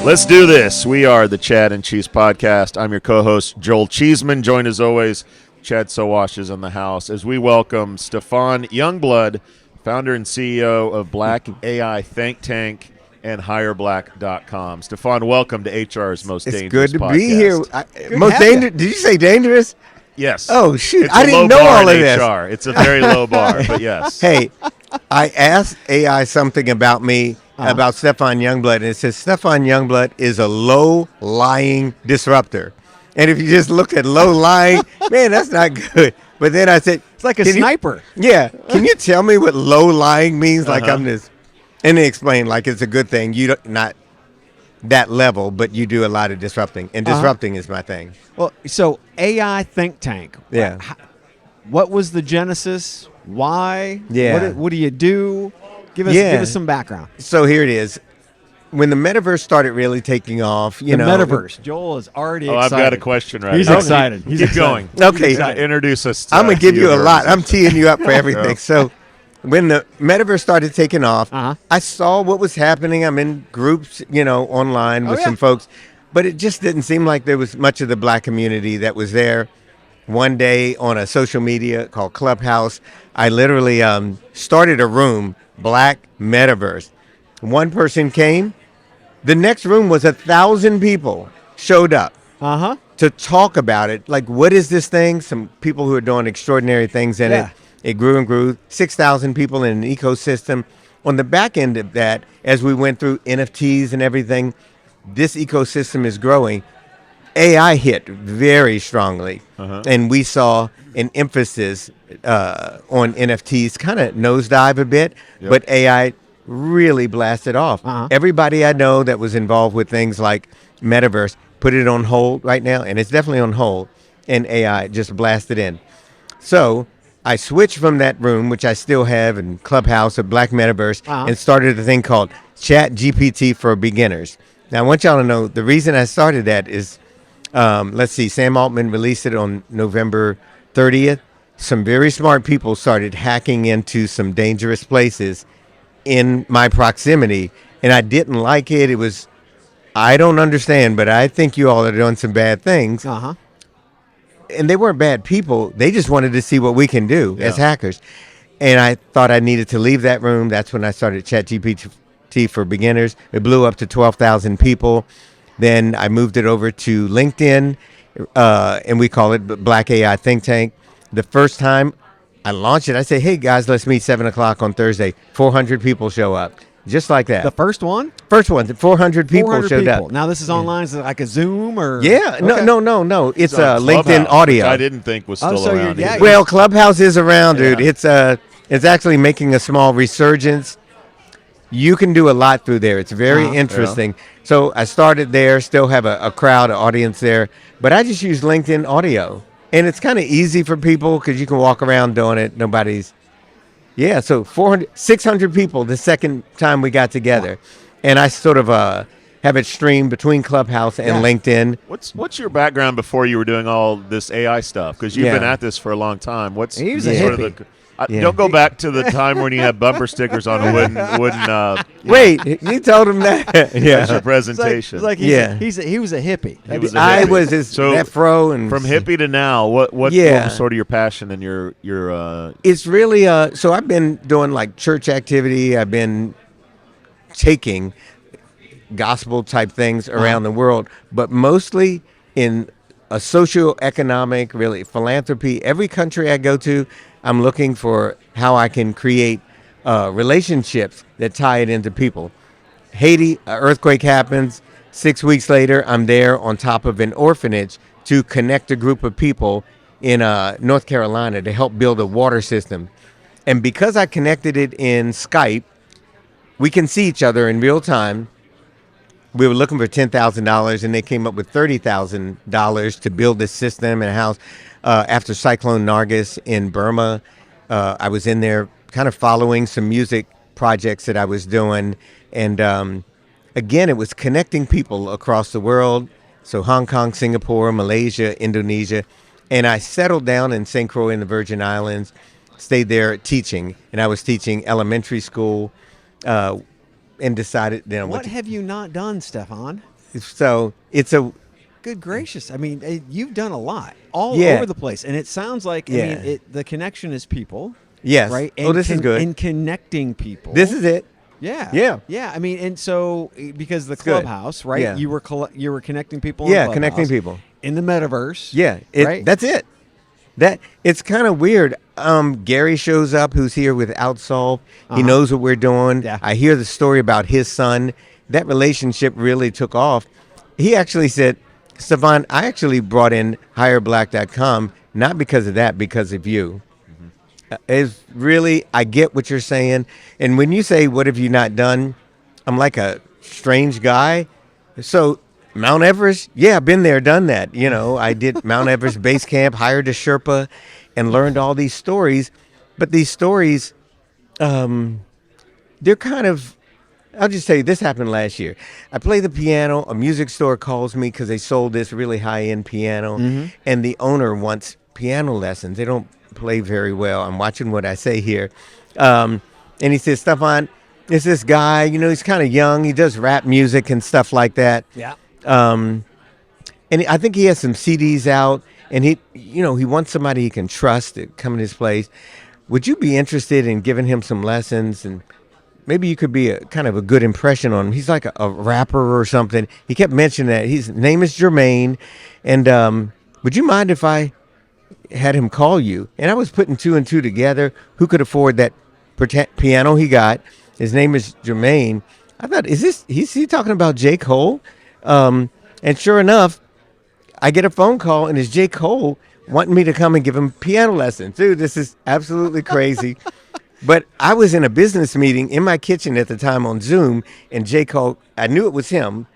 Let's do this. We are the Chad and Cheese Podcast. I'm your co-host, Joel Cheeseman. Joined as always, Chad Sowash is in the house as we welcome Stefan Youngblood, founder and CEO of Black AI Think Tank and HireBlack.com. Stefan, welcome to HR's Most Dangerous It's good to Podcast. be here. Most dangerous? Did you say dangerous? Yes. Oh, shoot. It's I didn't know all of this. HR. It's a very low bar, but yes. Hey, I asked AI something about me, about Stefan Youngblood, and it says Stefan Youngblood is a low-lying disruptor. And if you just look at low-lying, man, that's not good. But then I said, it's like a sniper. Can you tell me what low-lying means? Like I'm this. And they explain like it's a good thing. You don't, not that level, but you do a lot of disrupting. And disrupting is my thing. Well, so AI Think Tank. Yeah. What was the genesis? Why? Yeah. What do you do? Give us some background. So here it is. When the metaverse started really taking off, The metaverse. Joel is already excited. I've got a question right He's now. excited. He's Keep excited. going. Okay. Introduce us to I'm going to give you a lot. universe. I'm teeing you up for everything. So when the metaverse started taking off, I saw what was happening. I'm in groups, online with some folks, but it just didn't seem like there was much of the black community that was there. One day on a social media called Clubhouse, I literally started a room, Black Metaverse. One person came. The next room was 1,000 people showed up to talk about it. Like, what is this thing? Some people who are doing extraordinary things in it. It grew and grew. 6,000 people in an ecosystem. On the back end of that, as we went through NFTs and everything, this ecosystem is growing. AI hit very strongly, and we saw an emphasis on NFTs kind of nosedive a bit, but AI really blasted off. Everybody I know that was involved with things like Metaverse put it on hold right now, and it's definitely on hold, and AI just blasted in. So I switched from that room, which I still have in Clubhouse of Black Metaverse, and started a thing called Chat GPT for Beginners. Now, I want y'all to know the reason I started that is, let's see, Sam Altman released it on November 30th. Some very smart people started hacking into some dangerous places in my proximity, and I didn't like it. It was, I don't understand, but I think you all are doing some bad things. And they weren't bad people. They just wanted to see what we can do as hackers. And I thought I needed to leave that room. That's when I started ChatGPT for Beginners. It blew up to 12,000 people. Then I moved it over to LinkedIn, and we call it Black AI Think Tank. The first time I launched it, I say, hey, guys, let's meet 7 o'clock on Thursday. 400 people show up. Just like that. The first one? First one. 400 people showed up. Now, this is online. Is it like a Zoom or? Yeah. Okay. No. It's LinkedIn Clubhouse, audio. which I didn't think was still around. yeah, either. Well, Clubhouse is around, dude. It's actually making a small resurgence. You can do a lot through there. It's very interesting. So I started there, still have a crowd, an audience there, but I just use LinkedIn audio. And it's kind of easy for people because you can walk around doing it. So 600 people the second time we got together. And I sort of have it streamed between Clubhouse and LinkedIn. What's your background before you were doing all this AI stuff? Because you've been at this for a long time. He was a sort of hippie. Don't go back to the time when you had bumper stickers on a wooden. Wait, you told him that? That's your presentation. It's like he was a hippie. I was his afro and from hippie to now. What was sort of your passion and your It's really so I've been doing like church activity. I've been taking gospel type things around the world, but mostly in a socio-economic, really philanthropy. Every country I go to, I'm looking for how I can create relationships that tie it into people. Haiti, an earthquake happens. 6 weeks later, I'm there on top of an orphanage to connect a group of people in North Carolina to help build a water system. And because I connected it in Skype, we can see each other in real time. We were looking for $10,000, and they came up with $30,000 to build this system and a house. After Cyclone Nargis in Burma, I was in there kind of following some music projects that I was doing. And again, it was connecting people across the world. So Hong Kong, Singapore, Malaysia, Indonesia. And I settled down in St. Croix in the Virgin Islands, stayed there teaching. And I was teaching elementary school and decided. What have you not done, Stefan? So it's a Good gracious! I mean, you've done a lot all Yeah. over the place, and it sounds like I Yeah. mean, the connection is people, yes. right? Oh, this is good. And connecting people. This is it. Yeah, Yeah. yeah. I mean, and so because the It's good. Clubhouse, right? Yeah. You were connecting people. Yeah, in connecting Clubhouse, people. in the metaverse. Yeah, right. that's it. That it's kind of weird. Gary shows up, who's here with Outsolve. He knows what we're doing. Yeah. I hear the story about his son. That relationship really took off. He actually said, Stefan, I actually brought in HireBlack.com, not because of that, because of you. It's really, I get what you're saying. And when you say, what have you not done? I'm like a strange guy. So Mount Everest, yeah, I've been there, done that. You know, I did Mount Everest base camp, hired a Sherpa, and learned all these stories. But these stories, they're kind of, I'll just tell you, this happened last year. I play the piano. A music store calls me because they sold this really high-end piano, and the owner wants piano lessons. They don't play very well. I'm watching what I say here. And he says, Stefan, it's this guy, you know, he's kind of young. He does rap music and stuff like that. Yeah. And I think he has some CDs out, and he wants somebody he can trust to come in his place. Would you be interested in giving him some lessons, and maybe you could be a kind of a good impression on him? He's like a rapper or something. He kept mentioning that his name is Jermaine, and would you mind if I had him call you? And I was putting two and two together. Who could afford that piano he got? His name is Jermaine. I thought, is he talking about J.Cole? And sure enough, I get a phone call, and it's J.Cole wanting me to come and give him piano lessons. Dude, this is absolutely crazy. But I was in a business meeting in my kitchen at the time on Zoom, and J.Cole, I knew it was him.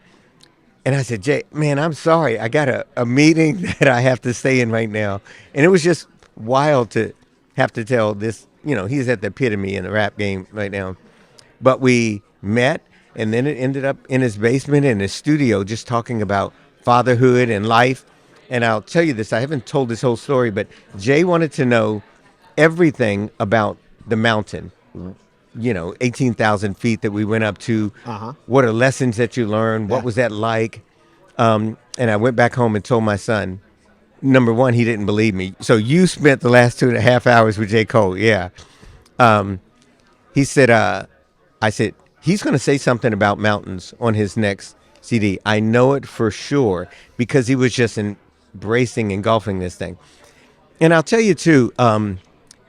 And I said, Jay, man, I'm sorry. I got a meeting that I have to stay in right now. And it was just wild to have to tell this, you know, he's at the epitome in the rap game right now. But we met, and then it ended up in his basement in his studio just talking about fatherhood and life. And I'll tell you this, I haven't told this whole story, but Jay wanted to know everything about the mountain, you know, 18,000 feet that we went up to. What are lessons that you learned? What was that like? And I went back home and told my son, number one, he didn't believe me. So you spent the last 2.5 hours with J. Cole. Yeah. He said, I said, he's going to say something about mountains on his next CD. I know it for sure, because he was just embracing, engulfing this thing. And I'll tell you too,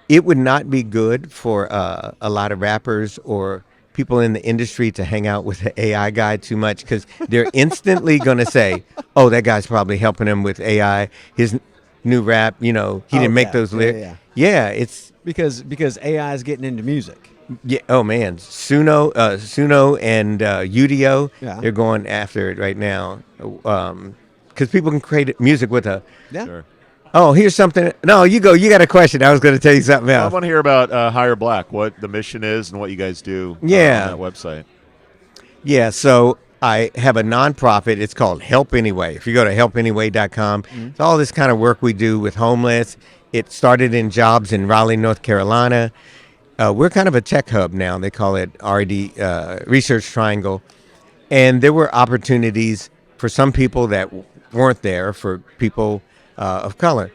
it would not be good for a lot of rappers or people in the industry to hang out with the AI guy too much, because they're instantly going to say, oh, that guy's probably helping him with AI. His new rap, you know, he didn't make those lyrics. Yeah, it's because AI is getting into music. Yeah. Oh man, Suno and Udio, Yeah. they're going after it right now, because people can create music with a. Yeah. Sure. Oh, here's something. No, you go. You got a question. I was going to tell you something I else. want to hear about Hire Black, what the mission is and what you guys do Yeah. on that website. Yeah. So I have a nonprofit. It's called Help Anyway. If you go to helpanyway.com, it's all this kind of work we do with homeless. It started in jobs in Raleigh, North Carolina. We're kind of a tech hub now. They call it RD, Research Triangle. And there were opportunities for some people that weren't there for people of color.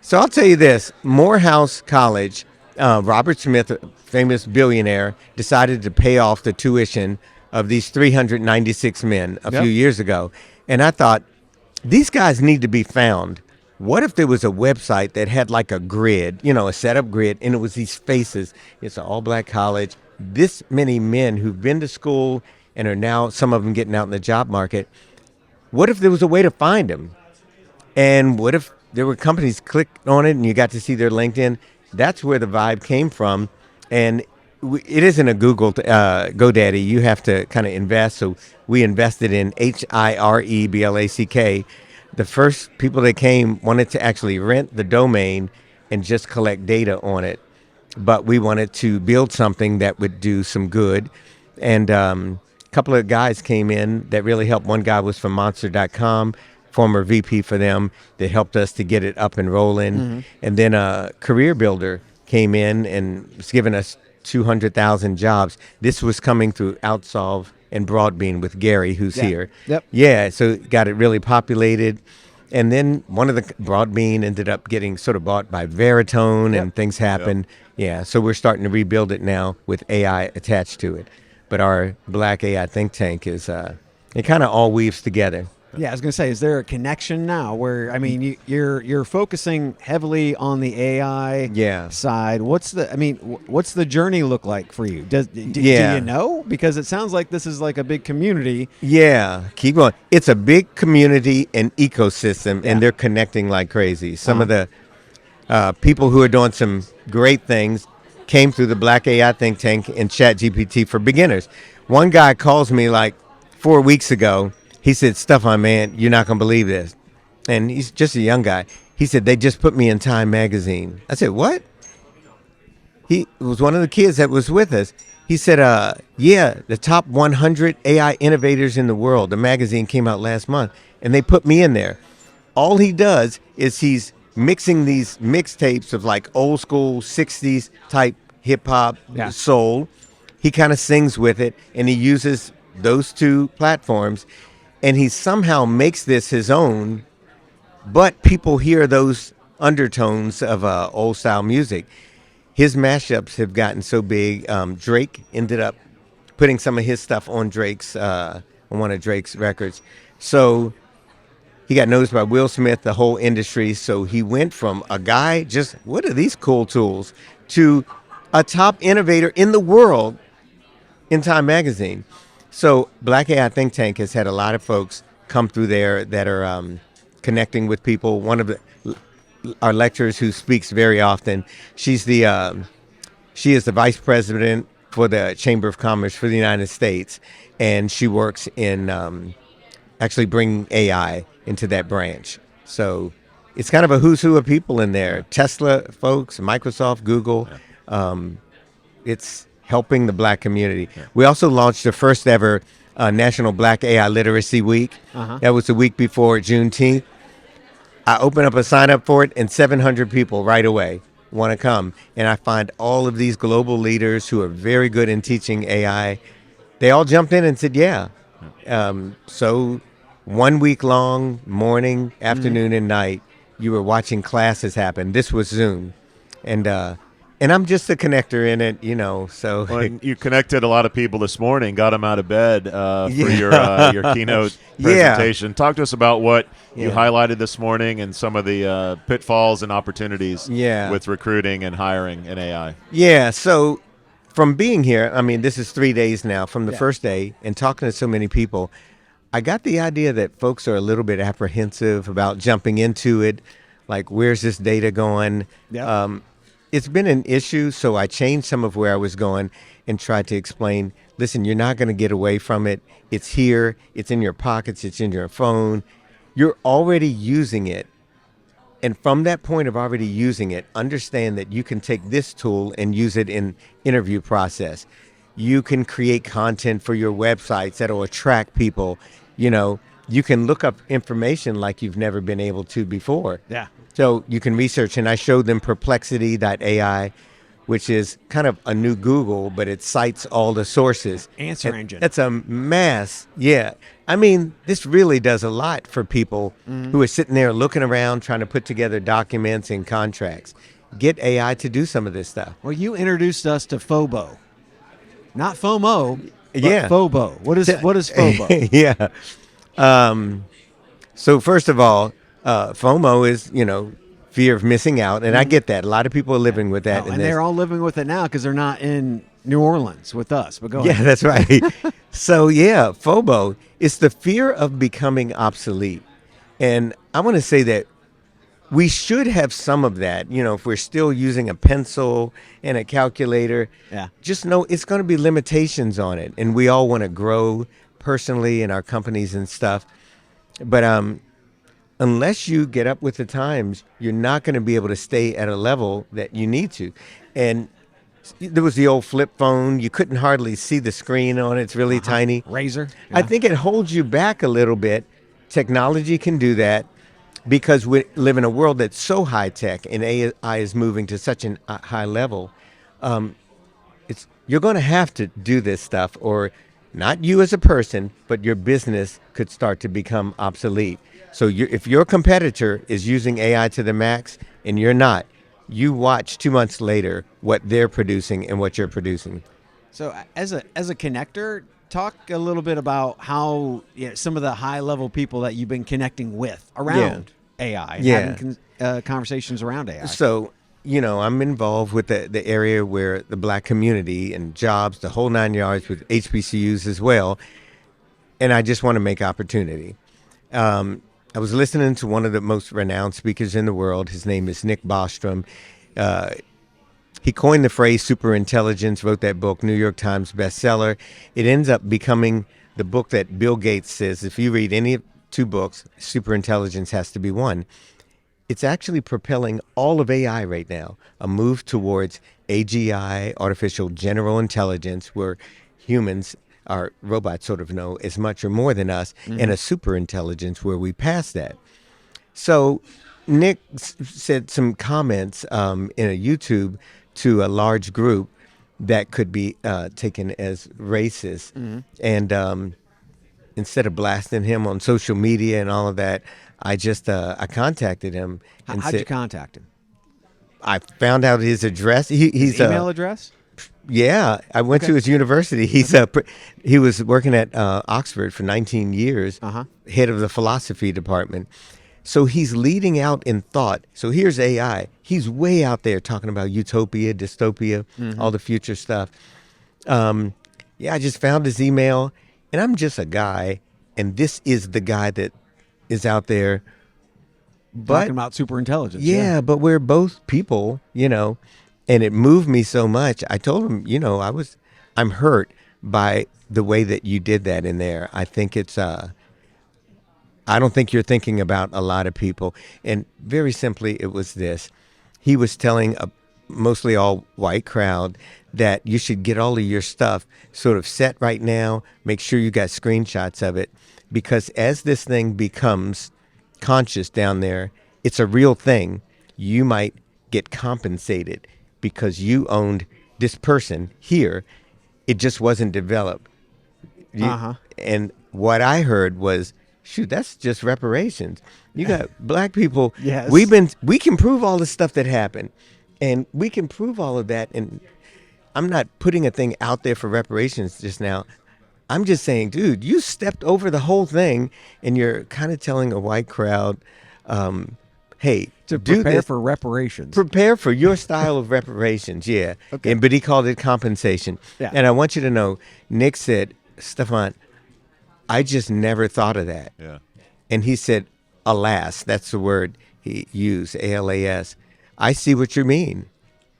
So I'll tell you this, Morehouse College, Robert Smith, a famous billionaire, decided to pay off the tuition of these 396 men a few years ago. And I thought, these guys need to be found. What if there was a website that had like a grid, you know, a setup grid, and it was these faces. It's an all-black college. This many men who've been to school and are now, some of them getting out in the job market. What if there was a way to find them? And what if there were companies clicked on it and you got to see their LinkedIn? That's where the vibe came from. And it isn't a Google GoDaddy. You have to kind of invest. So we invested in HireBlack. The first people that came wanted to actually rent the domain and just collect data on it. But we wanted to build something that would do some good. And a couple of guys came in that really helped. One guy was from Monster.com, former VP for them, that helped us to get it up and rolling. And then a career builder came in and was giving us 200,000 jobs. This was coming through and Broadbean with Gary, who's here. Yep. Yeah, so got it really populated. And then one of the Broadbean ended up getting sort of bought by Veritone, and things happened. Yeah, so we're starting to rebuild it now with AI attached to it. But our Black AI think tank is, it kind of all weaves together. Yeah, I was going to say, is there a connection now where, I mean, you're focusing heavily on the AI side. What's the journey look like for you? Do you know? Because it sounds like this is like a big community. Yeah, keep going. It's a big community and ecosystem, and they're connecting like crazy. Some of the people who are doing some great things came through the Black AI think tank and ChatGPT for beginners. One guy calls me like 4 weeks ago. He said, Stefan, man, you're not going to believe this. And he's just a young guy. He said, they just put me in Time magazine. I said, what? He was one of the kids that was with us. He said, the top 100 AI innovators in the world. The magazine came out last month, and they put me in there. All he does is he's mixing these mixtapes of like old school 60s type hip hop, soul. He kind of sings with it, and he uses those two platforms. And he somehow makes this his own, but people hear those undertones of old style music. His mashups have gotten so big. Drake ended up putting some of his stuff on one of Drake's records. So he got noticed by Will Smith, the whole industry. So he went from a guy just, what are these cool tools, to a top innovator in the world in Time magazine. So Black AI Think Tank has had a lot of folks come through there that are connecting with people. One of our lecturers who speaks very often, she is the vice president for the Chamber of Commerce for the United States, and she works in actually bringing AI into that branch. So it's kind of a who's who of people in there. Tesla folks, Microsoft, Google. It's helping the Black community. We also launched the first ever National Black AI Literacy Week. That was the week before Juneteenth. I opened up a sign up for it, and 700 people right away want to come. And I find all of these global leaders who are very good in teaching AI. They all jumped in and said, so 1 week long, morning, afternoon, and night, you were watching classes happen. This was Zoom. And I'm just a connector in it, so. Well, you connected a lot of people this morning, got them out of bed for your keynote presentation. Talk to us about what you highlighted this morning and some of the pitfalls and opportunities with recruiting and hiring in AI. Yeah, so from being here, I mean, this is 3 days now, from the first day, and talking to so many people, I got the idea that folks are a little bit apprehensive about jumping into it, like, where's this data going? It's been an issue, so I changed some of where I was going and tried to explain, listen, you're not going to get away from it. It's here. It's in your pockets. It's in your phone. You're already using it. And from that point of already using it, understand that you can take this tool and use it in interview process. You can create content for your websites that will attract people. You can look up information like you've never been able to before. So you can research, and I showed them Perplexity.ai, which is kind of a new Google, but it cites all the sources. Answer engine. That's a mass. Yeah. I mean, this really does a lot for people who are sitting there looking around, trying to put together documents and contracts. Get AI to do some of this stuff. Well, you introduced us to FOBO. Not FOMO, but FOBO. What is FOBO? So first of all, FOMO is, fear of missing out. And I get that. A lot of people are living with that. And they're all living with it now because they're not in New Orleans with us. But go ahead. Yeah, that's right. So, FOBO is the fear of becoming obsolete. And I want to say that we should have some of that. If we're still using a pencil and a calculator, just know it's going to be limitations on it. And we all want to grow personally in our companies and stuff. But unless you get up with the times, you're not going to be able to stay at a level that you need to. And there was the old flip phone. You couldn't hardly see the screen on it. It's really tiny. Razor. I think it holds you back a little bit. Technology can do that because we live in a world that's so high tech and AI is moving to such a high level. You're going to have to do this stuff, or not you as a person, but your business could start to become obsolete. So if your competitor is using AI to the max and you're not, you watch 2 months later what they're producing and what you're producing. So as a connector, talk a little bit about how some of the high level people that you've been connecting with around AI, and having conversations around AI. So, I'm involved with the area where the black community and jobs, the whole 9 yards, with HBCUs as well. And I just want to make opportunity. I was listening to one of the most renowned speakers in the world. His name is Nick Bostrom. He coined the phrase superintelligence, wrote that book, New York Times bestseller. It ends up becoming the book that Bill Gates says, if you read any of 2 books, superintelligence has to be one. It's actually propelling all of AI right now, a move towards AGI, artificial general intelligence, where humans, our robots sort of know as much or more than us, and a superintelligence where we pass that. So Nick said some comments in a YouTube to a large group that could be taken as racist. And instead of blasting him on social media and all of that, I contacted him. And How'd you contact him? I found out his address. He's his email address? Yeah, I went to his university. He was working at Oxford for 19 years, head of the philosophy department. So he's leading out in thought. So here's AI. He's way out there talking about utopia, dystopia, all the future stuff. I just found his email, and I'm just a guy, and this is the guy that is out there. Talking about superintelligence. Yeah, but we're both people, and it moved me so much. I told him, I'm hurt by the way that you did that in there. I think I don't think you're thinking about a lot of people. And very simply, it was this. He was telling a mostly all white crowd that you should get all of your stuff sort of set right now. Make sure you got screenshots of it, because as this thing becomes conscious down there, it's a real thing. You might get compensated because you owned this person here. It just wasn't developed. And what I heard was, shoot, that's just reparations. You got black people. Yes. We can prove all the stuff that happened, and we can prove all of that. And I'm not putting a thing out there for reparations just now. I'm just saying, dude, you stepped over the whole thing, and you're kind of telling a white crowd, hey, to prepare for reparations. Prepare for your style of reparations, yeah. Okay. But he called it compensation. Yeah. And I want you to know, Nick said, Stefan, I just never thought of that. Yeah. And he said, alas, that's the word he used, ALAS. I see what you mean,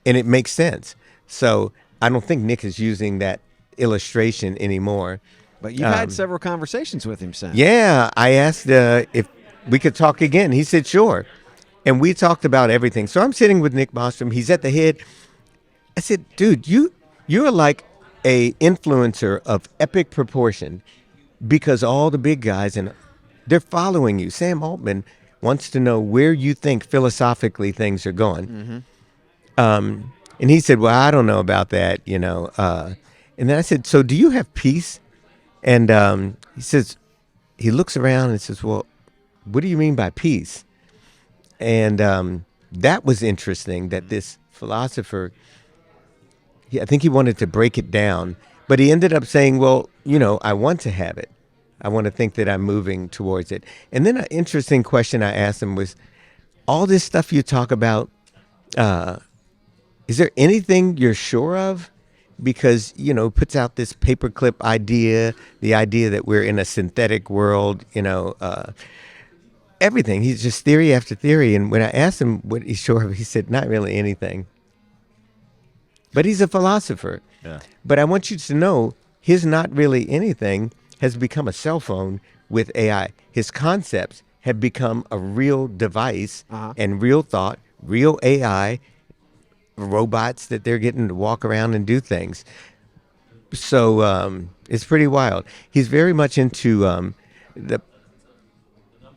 and it makes sense. So I don't think Nick is using that illustration anymore. But you've had several conversations with him since. Yeah, I asked if we could talk again. He said, sure. And we talked about everything. So I'm sitting with Nick Bostrom. He's at the head. I said, dude, you're like a influencer of epic proportion, because all the big guys, and they're following you. Sam Altman wants to know where you think philosophically things are going. And he said, well, I don't know about that, And then I said, so do you have peace? And he says, he looks around and says, well, what do you mean by peace? And that was interesting, that this philosopher, I think he wanted to break it down, but he ended up saying, well, I want to have it. I want to think that I'm moving towards it. And then an interesting question I asked him was, all this stuff you talk about, is there anything you're sure of? Because, puts out this paperclip idea, the idea that we're in a synthetic world, everything. He's just theory after theory. And when I asked him what he's sure of, he said, not really anything. But he's a philosopher. Yeah. But I want you to know, his not really anything has become a cell phone with AI. His concepts have become a real device and real thought, real AI, robots that they're getting to walk around and do things. So it's pretty wild. He's very much into the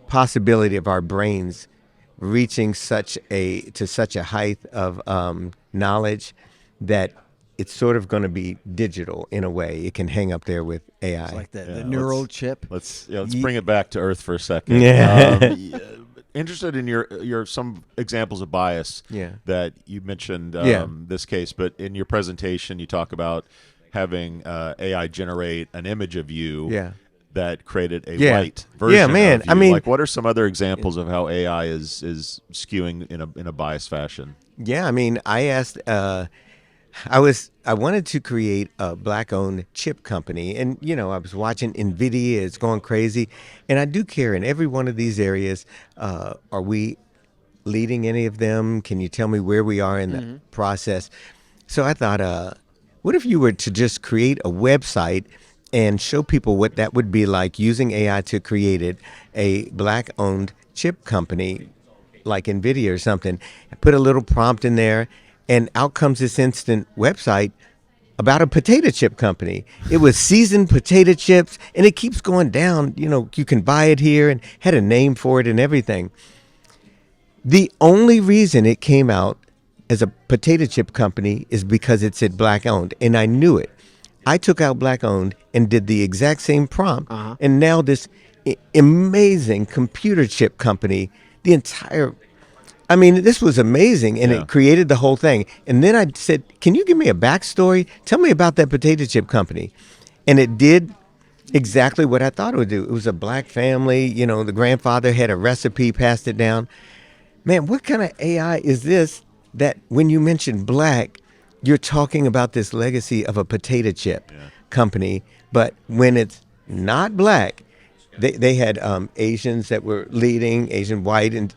possibility of our brains reaching to such a height of knowledge that it's sort of going to be digital in a way. It can hang up there with AI. It's like the neural chip. Let's bring it back to Earth for a second. Interested in your some examples of bias that you mentioned this case, but in your presentation you talk about having AI generate an image of you that created a white version of you. I mean, like, what are some other examples of how AI is skewing in a biased fashion? Yeah, I mean, I asked. I wanted to create a Black-owned chip company, and I was watching NVIDIA; it's going crazy, and I do care in every one of these areas. Are we leading any of them? Can you tell me where we are in the process? So I thought, what if you were to just create a website and show people what that would be like using AI to create it, a Black-owned chip company like NVIDIA or something, put a little prompt in there, and out comes this instant website about a potato chip company. It was seasoned potato chips, and it keeps going down. You can buy it here, and had a name for it and everything. The only reason it came out as a potato chip company is because it said Black-owned, and I knew it. I took out Black-owned and did the exact same prompt, and now this amazing computer chip company, this was amazing, and it created the whole thing. And then I said, can you give me a backstory? Tell me about that potato chip company. And it did exactly what I thought it would do. It was a Black family. The grandfather had a recipe, passed it down. Man, what kind of AI is this that when you mention Black, you're talking about this legacy of a potato chip company, but when it's not Black, they had Asians that were leading, Asian white, and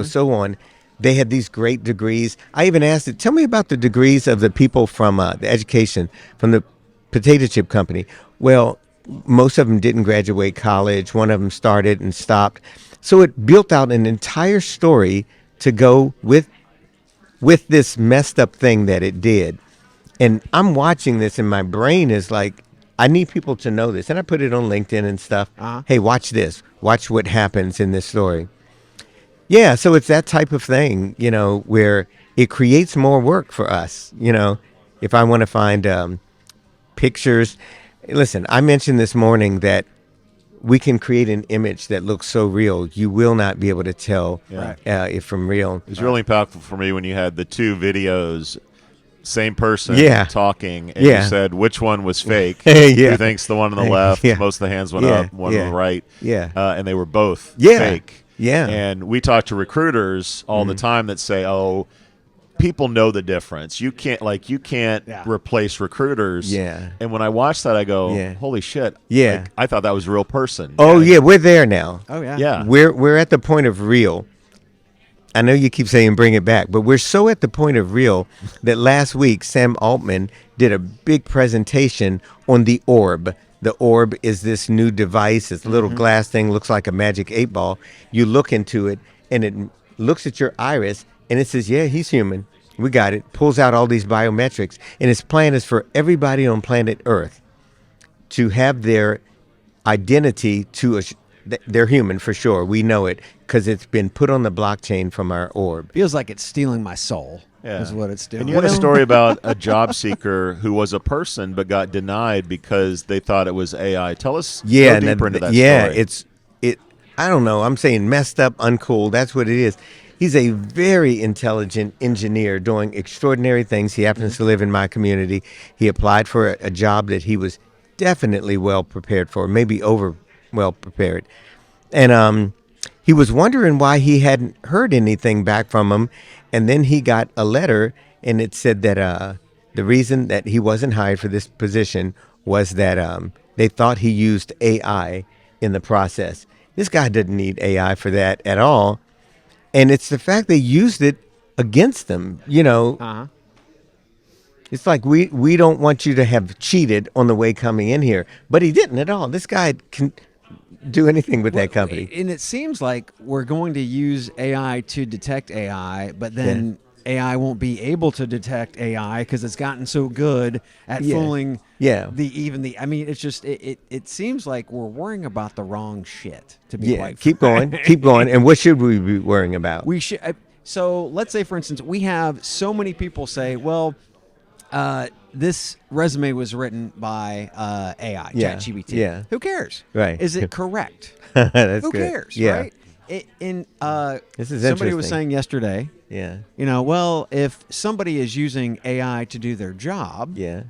so on. They had these great degrees. I even asked it, tell me about the degrees of the people from the education from the potato chip company. Well, most of them didn't graduate college. One of them started and stopped. So it built out an entire story to go with this messed up thing that it did. And I'm watching this, and my brain is like, I need people to know this. And I put it on LinkedIn and stuff. Hey, watch this. Watch what happens in this story. Yeah, so it's that type of thing, where it creates more work for us. If I want to find pictures. Listen, I mentioned this morning that we can create an image that looks so real, you will not be able to tell if from real. It was really impactful for me when you had the two videos, same person talking, and you said which one was fake. Who thinks the one on the left, most of the hands went up, one on the right. And they were both fake. And we talk to recruiters all the time that say, oh, people know the difference. You can't replace recruiters. And when I watch that, I go, holy shit. I thought that was a real person. Oh, we're there now. Oh, yeah. We're at the point of real. I know you keep saying bring it back, but we're so at the point of real that last week Sam Altman did a big presentation on the orb. The orb is this new device. It's a little glass thing, looks like a magic 8-ball. You look into it, and it looks at your iris, and it says, yeah, he's human. We got it. Pulls out all these biometrics. And his plan is for everybody on planet Earth to have their identity they're human for sure. We know it because it's been put on the blockchain from our orb. Feels like it's stealing my soul. Is what it's doing. And you had a story about a job seeker who was a person but got denied because they thought it was AI. Tell us go deeper into that story. I don't know. I'm saying messed up, uncool. That's what it is. He's a very intelligent engineer doing extraordinary things. He happens to live in my community. He applied for a job that he was definitely well prepared for, maybe over well prepared. And he was wondering why he hadn't heard anything back from him. And then he got a letter, and it said that the reason that he wasn't hired for this position was that they thought he used AI in the process. This guy didn't need AI for that at all. And it's the fact they used it against them, It's like we don't want you to have cheated on the way coming in here. But he didn't at all. This guy can do anything with that company. And it seems like we're going to use AI to detect AI, but then AI won't be able to detect AI because it's gotten so good at fooling it's just it seems like we're worrying about the wrong shit, to be quite keep going. And what should we be worrying about? We should so let's say, for instance, we have so many people say, well, This resume was written by AI, ChatGPT. Yeah. Who cares? Right. Is it correct? That's Who good. cares? Yeah. Right. This is Somebody interesting. was saying yesterday. Yeah. Well, if somebody is using AI to do their job, Yeah.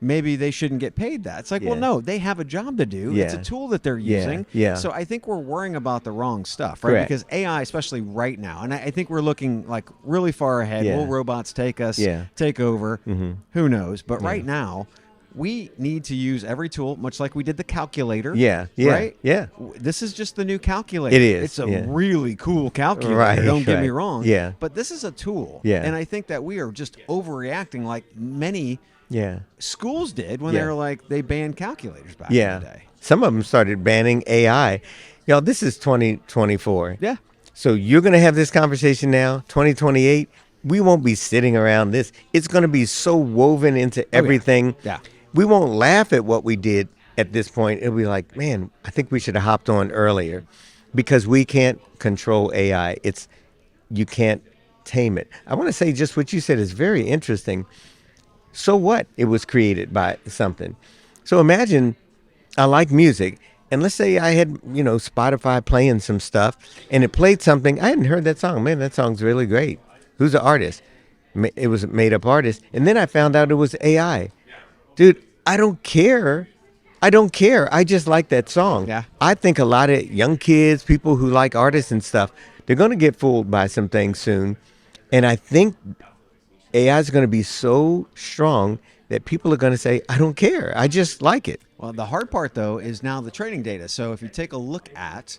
maybe they shouldn't get paid that. It's like, well, no, they have a job to do. Yeah. It's a tool that they're using. Yeah. So I think we're worrying about the wrong stuff, right? Correct. Because AI, especially right now, and I think we're looking like really far ahead. Yeah. Will robots take us, Yeah. take over? Who knows? But right now, we need to use every tool, much like we did the calculator. Yeah. Yeah. Right? Yeah. This is just the new calculator. It is, It's a yeah. really cool calculator. Right, Don't get me right. wrong. Yeah. But this is a tool. Yeah. And I think that we are just overreacting like many Yeah. schools did when Yeah. they were like they banned calculators back in Yeah. the day. Some of them started banning AI. Y'all, this is 2024. Yeah. So you're going to have this conversation now, 2028. We won't be sitting around this. It's going to be so woven into everything. Yeah. We won't laugh at what we did at this point. It'll be like, man, I think we should have hopped on earlier because we can't control AI. You can't tame it. I want to say just what you said is very interesting. So what? It was created by something. So imagine I like music, and let's say I had, Spotify playing some stuff, and it played something. I hadn't heard that song. Man, that song's really great. Who's the artist? It was a made-up artist. And then I found out it was AI. Dude, I don't care. I just like that song. Yeah. I think a lot of young kids, people who like artists and stuff, they're going to get fooled by some things soon. And I think AI is going to be so strong that people are going to say, I don't care. I just like it. Well, the hard part though is now the training data. So if you take a look at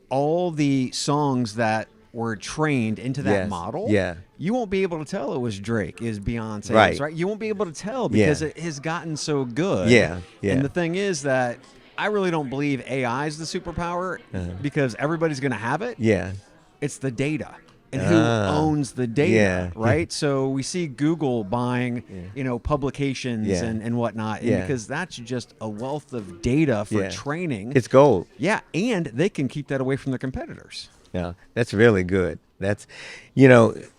all the songs that were trained into that Yes. model, Yeah. you won't be able to tell it was Drake, is Beyonce, Right. right? You won't be able to tell because Yeah. it has gotten so good. Yeah, yeah. And the thing is that I really don't believe AI is the superpower because everybody's going to have it. Yeah. It's the data and who owns the data, Yeah. right? So we see Google buying, publications Yeah. and whatnot, and Yeah. because that's just a wealth of data for Yeah. training. It's gold. Yeah, and they can keep that away from their competitors. Yeah, that's really good. That's,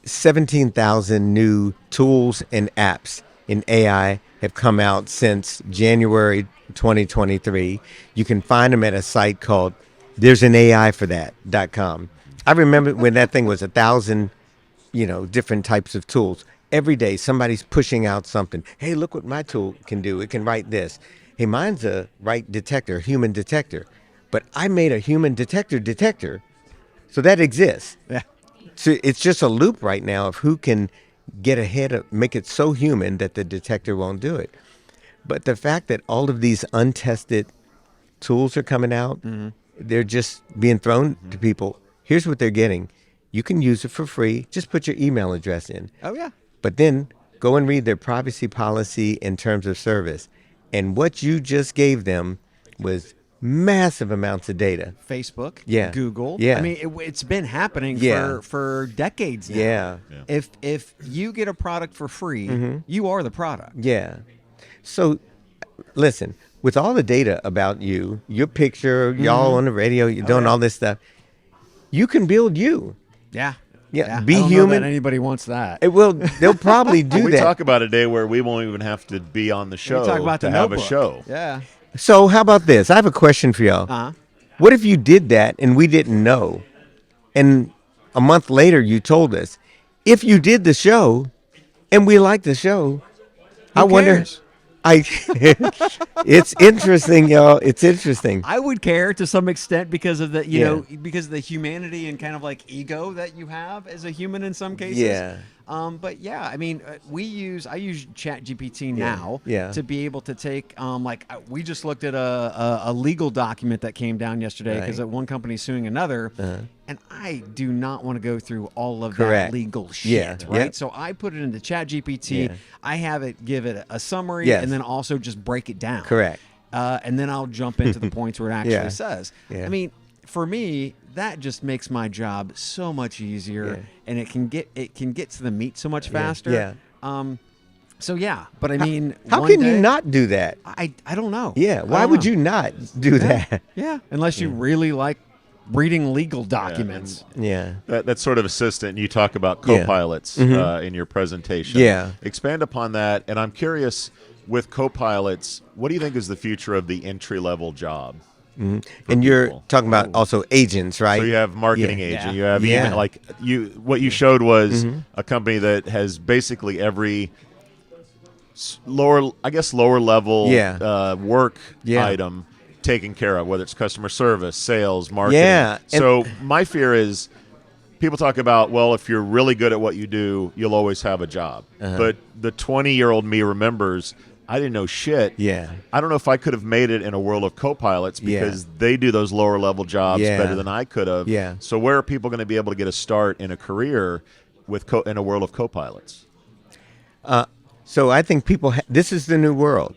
17,000 new tools and apps in AI have come out since January 2023. You can find them at a site called there'sAnAIforthat.com. I remember when that thing was 1,000, different types of tools. Every day somebody's pushing out something. Hey, look what my tool can do. It can write this. Hey, mine's a write detector, human detector. But I made a human detector. So that exists. Yeah. So it's just a loop right now of who can get ahead of, make it so human that the detector won't do it. But the fact that all of these untested tools are coming out, they're just being thrown to people. Here's what they're getting. You can use it for free. Just put your email address in. Oh, yeah. But then go and read their privacy policy and terms of service. And what you just gave them was massive amounts of data. Facebook, Yeah. Google. Yeah. I mean, it's been happening Yeah. for decades now. Yeah. If you get a product for free, you are the product. Yeah. So, listen, with all the data about you, your picture, y'all on the radio, you're doing all this stuff, you can build you. Yeah. Yeah, I be don't know human. that anybody wants that. It will. They'll probably do We that. talk about a day where we won't even have to be on the show We talk about to the have notebook. a show. Yeah. So, how about this? I have a question for y'all. Uh-huh. What if you did that and we didn't know, and a month later you told us? If you did the show, and we liked the show, I wonder. cares? It's interesting, y'all. It's interesting. I would care to some extent because of the Yeah. because of the humanity and kind of like ego that you have as a human in some cases. Yeah. But yeah, I mean, I use ChatGPT now Yeah. to be able to take we just looked at a legal document that came down yesterday because Right. one company's suing another, and I do not want to go through all of Correct. that legal shit, Yeah. right? Yep. So I put it into ChatGPT. Yeah. I have it give it a summary Yes. and then also just break it down. Correct. And then I'll jump into the points where it actually Yeah. says. Yeah. I mean, for me, that just makes my job so much easier, Yeah. and it can get to the meat so much faster. Yeah. So yeah, but I mean, How one can day- you not do that? I don't know. Yeah. I Why don't would know. you not do that? Yeah, unless you really like reading legal documents. Yeah. That sort of assistant, you talk about co-pilots in your presentation. Yeah. Expand upon that, and I'm curious, with co-pilots, what do you think is the future of the entry-level job? And you're talking about also agents, right? So you have marketing agent, you have Yeah. even, like what you showed was a company that has basically every lower level work item taken care of, whether it's customer service, sales, marketing. Yeah. So my fear is people talk about, well, if you're really good at what you do, you'll always have a job. But the 20-year-old me remembers I didn't know shit. Yeah. I don't know if I could have made it in a world of co-pilots because they do those lower level jobs better than I could have. Yeah. So where are people going to be able to get a start in a career with in a world of co-pilots? So I think this is the new world.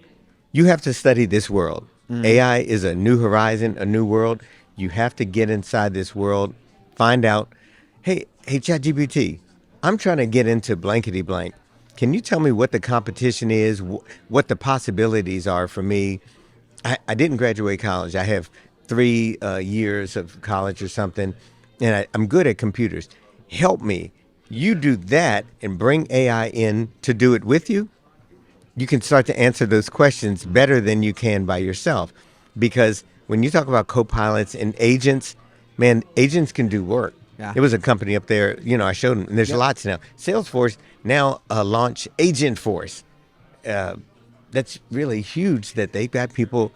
You have to study this world. AI is a new horizon, a new world. You have to get inside this world, find out, hey, ChatGPT, I'm trying to get into blankety blank. Can you tell me what the competition is, what the possibilities are for me? I didn't graduate college. I have 3 years of college or something, and I'm good at computers. Help me. You do that and bring AI in to do it with you. You can start to answer those questions better than you can by yourself. Because when you talk about co-pilots and agents, man, agents can do work. Yeah. There was a company up there, I showed them, and there's lots now. Salesforce now launched Agent Force. That's really huge that they've got people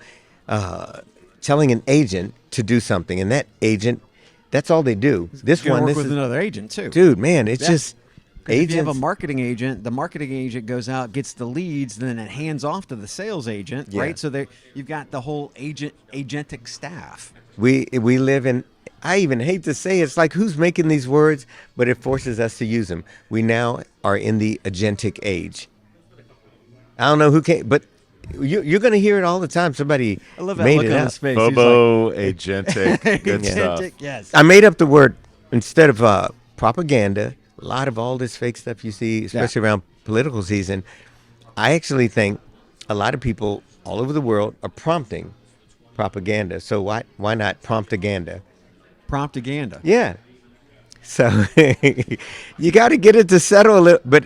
telling an agent to do something, and that agent, that's all they do. This Gonna one, work this with is another agent too. dude, man, it's just agents. If you have a marketing agent, the marketing agent goes out, gets the leads, then it hands off to the sales agent, right? So you've got the whole agentic staff. We live in, I even hate to say it's like who's making these words, but it forces us to use them. We now are in the agentic age. I don't know who came, but you're going to hear it all the time. Somebody I love that made look it on up. his face. FOBO, agentic, good stuff. Yes. I made up the word instead of propaganda. A lot of all this fake stuff you see, especially around political season. I actually think a lot of people all over the world are prompting propaganda. So why not Prompt-Ganda? Prompt-Ganda. Yeah. So you got to get it to settle a little, but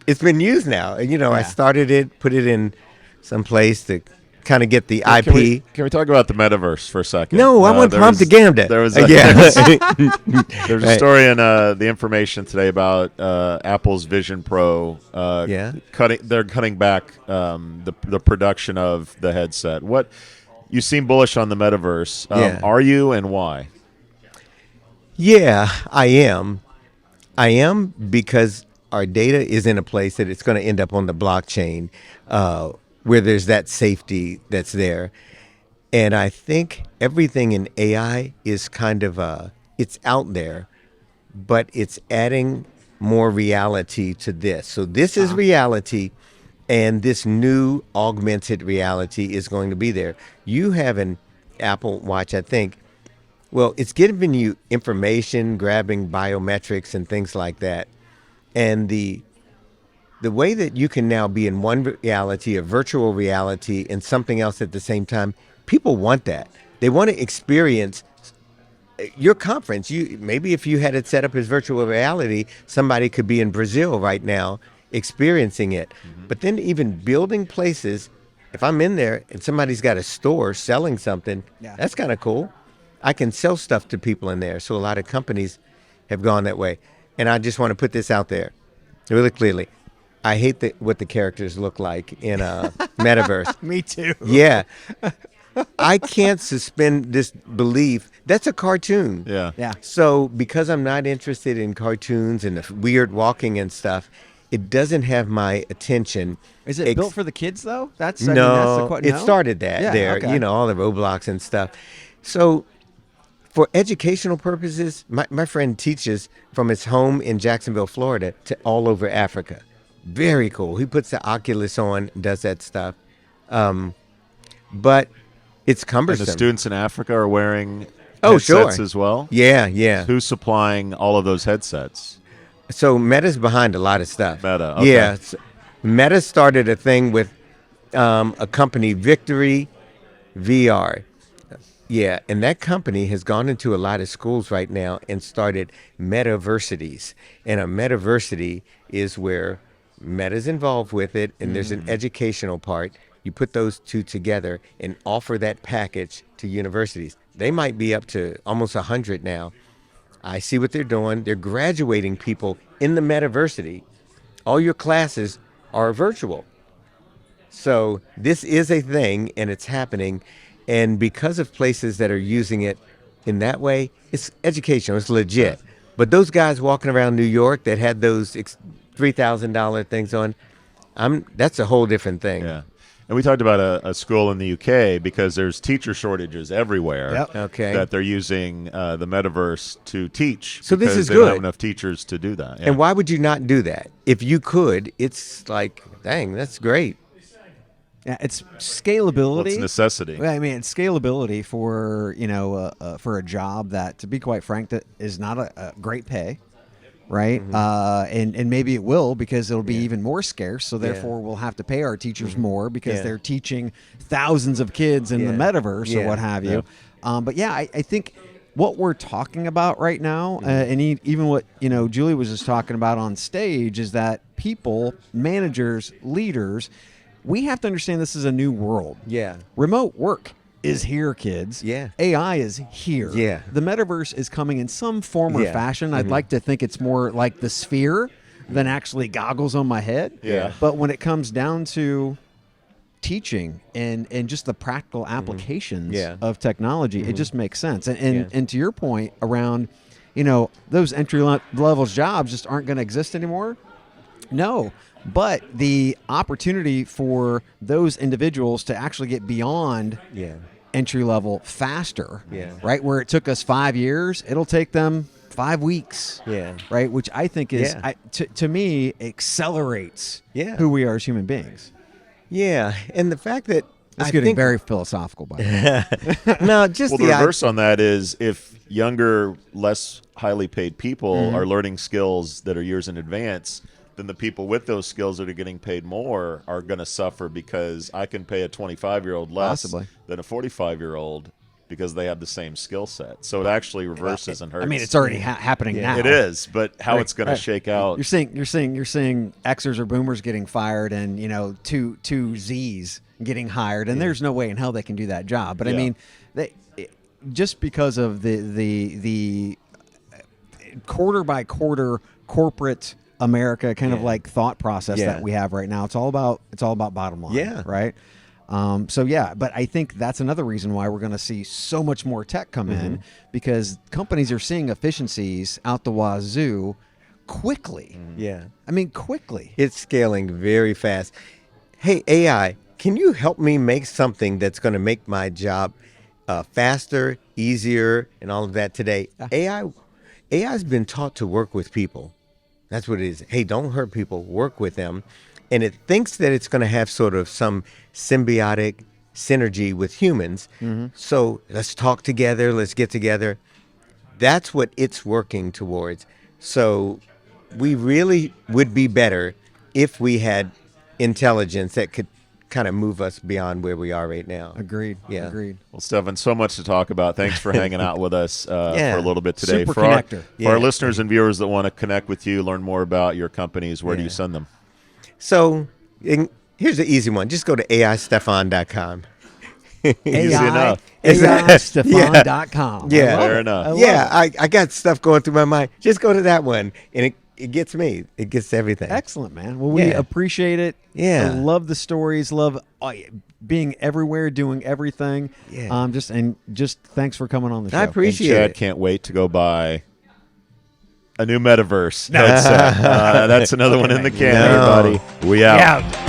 it's been used now. I started it, put it in some place to kind of get the IP. Can we talk about the metaverse for a second? No, I want Prompt-Ganda. There was there's a story in the information today about Apple's Vision Pro. They're cutting back the production of the headset. What you seem bullish on the metaverse? Are you, and why? Yeah, I am. I am because our data is in a place that it's going to end up on the blockchain, where there's that safety that's there. And I think everything in AI is kind of, it's out there, but it's adding more reality to this. So this is reality, and this new augmented reality is going to be there. You have an Apple Watch, I think. Well, it's giving you information, grabbing biometrics and things like that. And the way that you can now be in one reality, a virtual reality, and something else at the same time, people want that. They want to experience your conference. Maybe if you had it set up as virtual reality, somebody could be in Brazil right now experiencing it. But then even building places, if I'm in there and somebody's got a store selling something, that's kind of cool. I can sell stuff to people in there. So a lot of companies have gone that way. And I just want to put this out there really clearly. I hate what the characters look like in a metaverse. Me too. Yeah. I can't suspend this belief. That's a cartoon. Yeah. So because I'm not interested in cartoons and the weird walking and stuff, it doesn't have my attention. Is it built for the kids, though? No, it started there. Okay. All the Roblox and stuff. So for educational purposes, my friend teaches from his home in Jacksonville, Florida, to all over Africa. Very cool. He puts the Oculus on, does that stuff. But it's cumbersome. And the students in Africa are wearing headsets as well? Yeah. Who's supplying all of those headsets? So Meta's behind a lot of stuff. Meta, okay. Yeah. Meta started a thing with a company, Victory VR. Yeah, and that company has gone into a lot of schools right now and started metaversities. And a metaversity is where Meta's involved with it, and there's an educational part. You put those two together and offer that package to universities. They might be up to almost 100 now. I see what they're doing. They're graduating people in the metaversity. All your classes are virtual. So this is a thing, and it's happening. And because of places that are using it in that way, it's educational, it's legit. But those guys walking around New York that had those $3,000 things on, that's a whole different thing. Yeah. And we talked about a school in the UK because there's teacher shortages everywhere. Yep. Okay. That they're using the metaverse to teach. So this is they don't good. have enough teachers to do that. Yeah. And why would you not do that? If you could, it's like, dang, that's great. Yeah, it's scalability. Well, it's necessity. I mean, it's scalability for for a job that, to be quite frank, that is not a great pay, right? And maybe it will because it'll be even more scarce. So therefore, we'll have to pay our teachers more because they're teaching thousands of kids in the metaverse or what have you. But yeah, I think what we're talking about right now, and even what Julie was just talking about on stage, is that people, managers, leaders, we have to understand this is a new world. Yeah. Remote work is here, kids. Yeah. AI is here. Yeah. The metaverse is coming in some form or fashion. I'd like to think it's more like the sphere than actually goggles on my head. Yeah. But when it comes down to teaching and just the practical applications of technology, it just makes sense. And to your point around, those entry level jobs just aren't going to exist anymore. No. But the opportunity for those individuals to actually get beyond entry level faster, right? Where it took us 5 years, it'll take them 5 weeks, right? Which I think is, to me, accelerates who we are as human beings. Yeah, and the fact that it's getting very philosophical, by the way. No, just the reverse on that is if younger, less highly paid people are learning skills that are years in advance, then the people with those skills that are getting paid more are going to suffer because I can pay a 25-year-old less than a 45-year-old because they have the same skill set. So it actually reverses and hurts. I mean, it's already happening now. It is, but how it's going to shake out. You're saying Xers or boomers getting fired and two Zs getting hired, and there's no way in hell they can do that job. But I mean, just because of the quarter by quarter corporate America kind of like thought process that we have right now. It's all about bottom line, right? But I think that's another reason why we're going to see so much more tech come in, because companies are seeing efficiencies out the wazoo quickly. Yeah. I mean, quickly. It's scaling very fast. Hey, AI, can you help me make something that's going to make my job faster, easier, and all of that today? AI's been taught to work with people. That's what it is. Hey, don't hurt people, work with them. And it thinks that it's going to have sort of some symbiotic synergy with humans. So let's talk together, let's get together. That's what it's working towards. So we really would be better if we had intelligence that could kind of move us beyond where we are right now. Agreed. Yeah. Agreed. Well, Stefan, so much to talk about. Thanks for hanging out with us for a little bit today. Super for connector. For our listeners and viewers that want to connect with you, learn more about your companies, where do you send them? So here's the easy one. Just go to aistefan.com. Easy enough. aistefan.com. Yeah. Fair enough. I got stuff going through my mind. Just go to that one, and it gets me. It gets everything. Excellent, man. Well, we appreciate it. Yeah. I love the stories. Love being everywhere, doing everything. Yeah. Just thanks for coming on the show. I appreciate Chad it. can't wait to go buy a new metaverse headset. That's another one in the can, everybody. We out.